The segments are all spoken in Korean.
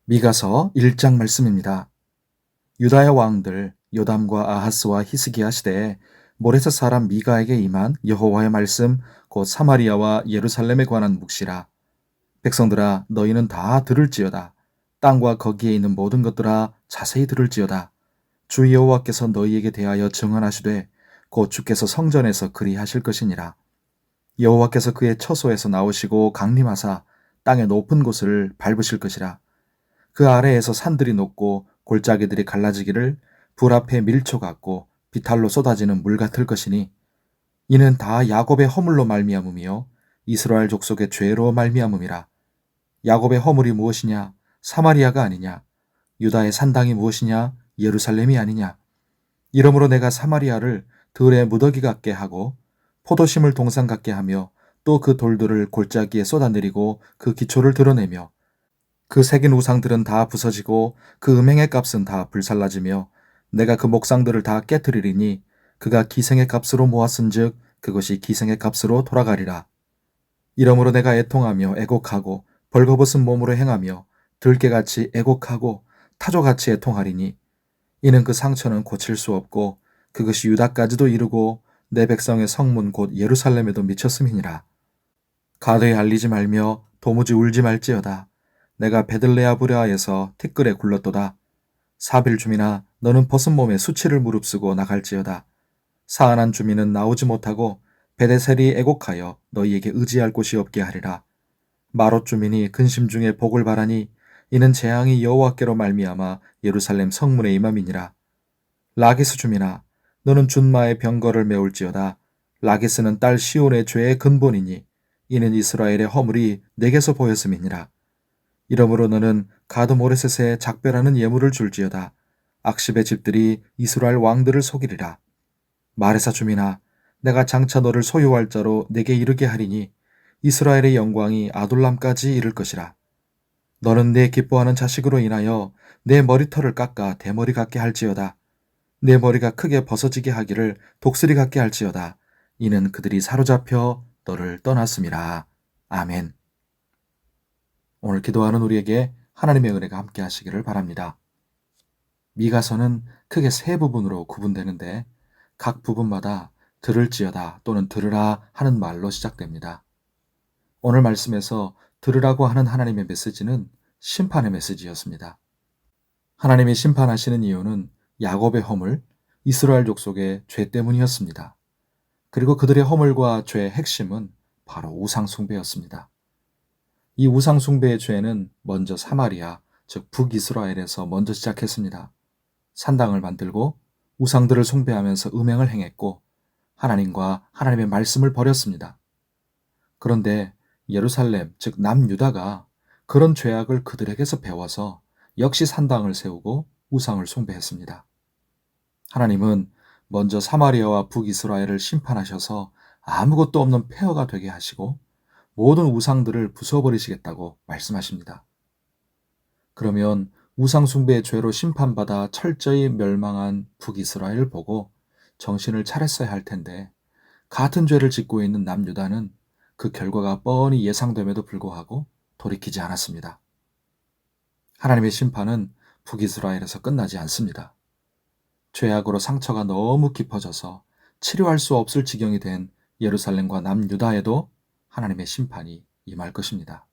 미가서 1장 말씀입니다. 유다의 왕들 요담과 아하스와 히스기야 시대에 모레셋 사람 미가에게 임한 여호와의 말씀 곧 사마리아와 예루살렘에 관한 묵시라. 백성들아 너희는 다 들을지어다. 땅과 거기에 있는 모든 것들아 자세히 들을지어다. 주 여호와께서 너희에게 대하여 증언하시되 곧 주께서 성전에서 그리하실 것이니라. 여호와께서 그의 처소에서 나오시고 강림하사 땅의 높은 곳을 밟으실 것이라. 그 아래에서 산들이 높고 골짜기들이 갈라지기를 불 앞에 밀초 같고 비탈로 쏟아지는 물 같을 것이니 이는 다 야곱의 허물로 말미암음이요 이스라엘 족속의 죄로 말미암음이라. 야곱의 허물이 무엇이냐? 사마리아가 아니냐? 유다의 산당이 무엇이냐? 예루살렘이 아니냐? 이러므로 내가 사마리아를 들의 무더기 같게 하고 포도심을 동산 같게 하며 또 그 돌들을 골짜기에 쏟아내리고 그 기초를 드러내며 그 새긴 우상들은 다 부서지고 그 음행의 값은 다 불살라지며 내가 그 목상들을 다 깨뜨리리니 그가 기생의 값으로 모았은즉 그것이 기생의 값으로 돌아가리라. 이러므로 내가 애통하며 애곡하고 벌거벗은 몸으로 행하며 들깨같이 애곡하고 타조같이 애통하리니 이는 그 상처는 고칠 수 없고 그것이 유다까지도 이르고 내 백성의 성문 곧 예루살렘에도 미쳤음이니라. 가드에 알리지 말며 도무지 울지 말지어다. 내가 베들레아 브레아에서 티끌에 굴렀도다. 사빌 주민아 너는 벗은 몸에 수치를 무릅쓰고 나갈지어다. 사안한 주민은 나오지 못하고 베데셀이 애곡하여 너희에게 의지할 곳이 없게 하리라. 마롯 주민이 근심 중에 복을 바라니 이는 재앙이 여호와께로 말미암아 예루살렘 성문에 임함이니라. 라기스 주민아 너는 준마의 병거를 메울지어다. 라기스는 딸 시온의 죄의 근본이니 이는 이스라엘의 허물이 내게서 보였음이니라. 이러므로 너는 가드 모레셋에 작별하는 예물을 줄지어다. 악십의 집들이 이스라엘 왕들을 속이리라. 마레사 주민아 내가 장차 너를 소유할 자로 내게 이르게 하리니 이스라엘의 영광이 아둘람까지 이를 것이라. 너는 내 기뻐하는 자식으로 인하여 내 머리털을 깎아 대머리 같게 할지어다. 내 머리가 크게 벗어지게 하기를 독수리 같게 할지어다. 이는 그들이 사로잡혀 너를 떠났음이라. 아멘. 오늘 기도하는 우리에게 하나님의 은혜가 함께 하시기를 바랍니다. 미가서는 크게 세 부분으로 구분되는데 각 부분마다 들을지어다 또는 들으라 하는 말로 시작됩니다. 오늘 말씀에서 들으라고 하는 하나님의 메시지는 심판의 메시지였습니다. 하나님이 심판하시는 이유는 야곱의 허물, 이스라엘 족속의 죄 때문이었습니다. 그리고 그들의 허물과 죄의 핵심은 바로 우상 숭배였습니다. 이 우상 숭배의 죄는 먼저 사마리아, 즉 북이스라엘에서 먼저 시작했습니다. 산당을 만들고 우상들을 숭배하면서 음행을 행했고 하나님과 하나님의 말씀을 버렸습니다. 그런데 예루살렘, 즉 남유다가 그런 죄악을 그들에게서 배워서 역시 산당을 세우고 우상을 숭배했습니다. 하나님은 먼저 사마리아와 북이스라엘을 심판하셔서 아무것도 없는 폐허가 되게 하시고 모든 우상들을 부숴버리시겠다고 말씀하십니다. 그러면 우상 숭배의 죄로 심판받아 철저히 멸망한 북이스라엘을 보고 정신을 차렸어야 할 텐데 같은 죄를 짓고 있는 남유다는 그 결과가 뻔히 예상됨에도 불구하고 돌이키지 않았습니다. 하나님의 심판은 북이스라엘에서 끝나지 않습니다. 죄악으로 상처가 너무 깊어져서 치료할 수 없을 지경이 된 예루살렘과 남유다에도 하나님의 심판이 임할 것입니다.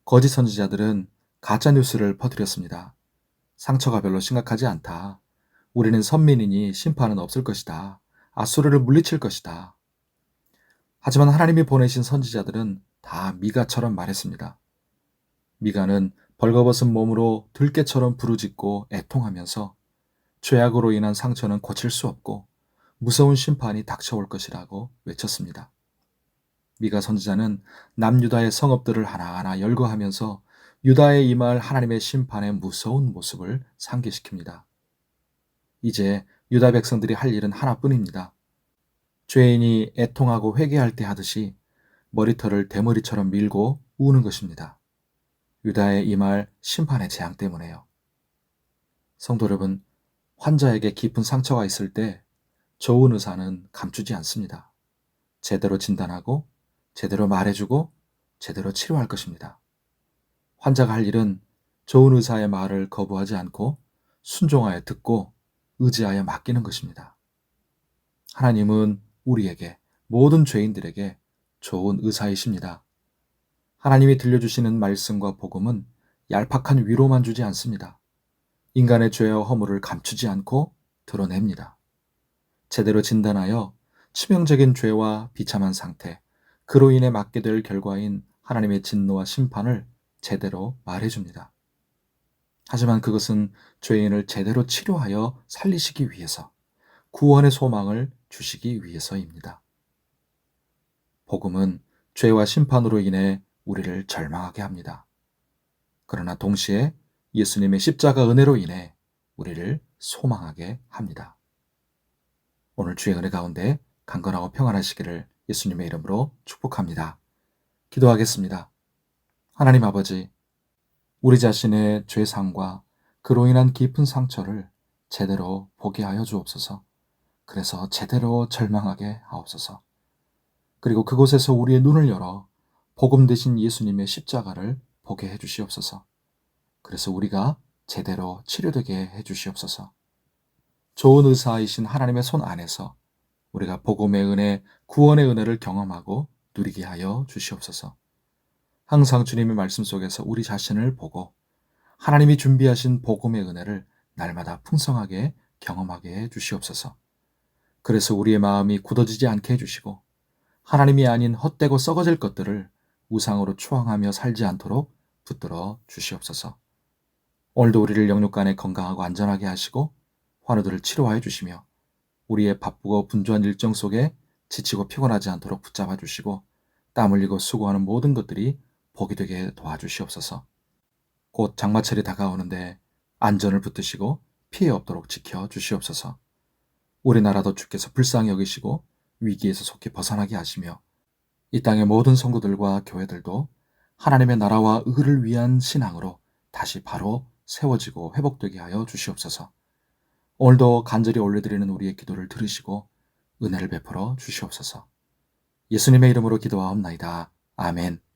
거짓 선지자들은 가짜 뉴스를 퍼뜨렸습니다. 상처가 별로 심각하지 않다. 우리는 선민이니 심판은 없을 것이다. 아수르를 물리칠 것이다. 하지만 하나님이 보내신 선지자들은 다 미가처럼 말했습니다. 미가는 벌거벗은 몸으로 들깨처럼 부르짖고 애통하면서 죄악으로 인한 상처는 고칠 수 없고 무서운 심판이 닥쳐올 것이라고 외쳤습니다. 미가 선지자는 남유다의 성읍들을 하나하나 열거하면서 유다에 임할 하나님의 심판의 무서운 모습을 상기시킵니다. 이제 유다 백성들이 할 일은 하나뿐입니다. 죄인이 애통하고 회개할 때 하듯이 머리털을 대머리처럼 밀고 우는 것입니다. 유다에 임할 심판의 재앙 때문에요. 성도 여러분, 환자에게 깊은 상처가 있을 때 좋은 의사는 감추지 않습니다. 제대로 진단하고 제대로 말해주고 제대로 치료할 것입니다. 환자가 할 일은 좋은 의사의 말을 거부하지 않고 순종하여 듣고 의지하여 맡기는 것입니다. 하나님은 우리에게, 모든 죄인들에게 좋은 의사이십니다. 하나님이 들려주시는 말씀과 복음은 얄팍한 위로만 주지 않습니다. 인간의 죄와 허물을 감추지 않고 드러냅니다. 제대로 진단하여 치명적인 죄와 비참한 상태, 그로 인해 맞게 될 결과인 하나님의 진노와 심판을 제대로 말해줍니다. 하지만 그것은 죄인을 제대로 치료하여 살리시기 위해서, 구원의 소망을 주시기 위해서입니다. 복음은 죄와 심판으로 인해 우리를 절망하게 합니다. 그러나 동시에 예수님의 십자가 은혜로 인해 우리를 소망하게 합니다. 오늘 주의 은혜 가운데 강건하고 평안하시기를 예수님의 이름으로 축복합니다. 기도하겠습니다. 하나님 아버지, 우리 자신의 죄상과 그로 인한 깊은 상처를 제대로 보게 하여 주옵소서. 그래서 제대로 절망하게 하옵소서. 그리고 그곳에서 우리의 눈을 열어 복음 되신 예수님의 십자가를 보게 해 주시옵소서. 그래서 우리가 제대로 치료되게 해 주시옵소서. 좋은 의사이신 하나님의 손 안에서 우리가 복음의 은혜, 구원의 은혜를 경험하고 누리게 하여 주시옵소서. 항상 주님의 말씀 속에서 우리 자신을 보고 하나님이 준비하신 복음의 은혜를 날마다 풍성하게 경험하게 해 주시옵소서. 그래서 우리의 마음이 굳어지지 않게 해주시고 하나님이 아닌 헛되고 썩어질 것들을 우상으로 추앙하며 살지 않도록 붙들어 주시옵소서. 오늘도 우리를 영육간에 건강하고 안전하게 하시고 환우들을 치료하여 주시며 우리의 바쁘고 분주한 일정 속에 지치고 피곤하지 않도록 붙잡아 주시고 땀 흘리고 수고하는 모든 것들이 복이 되게 도와주시옵소서. 곧 장마철이 다가오는데 안전을 붙드시고 피해 없도록 지켜 주시옵소서. 우리나라도 주께서 불쌍히 여기시고 위기에서 속히 벗어나게 하시며 이 땅의 모든 성도들과 교회들도 하나님의 나라와 의를 위한 신앙으로 다시 바로 세워지고 회복되게 하여 주시옵소서. 오늘도 간절히 올려드리는 우리의 기도를 들으시고 은혜를 베풀어 주시옵소서. 예수님의 이름으로 기도하옵나이다. 아멘.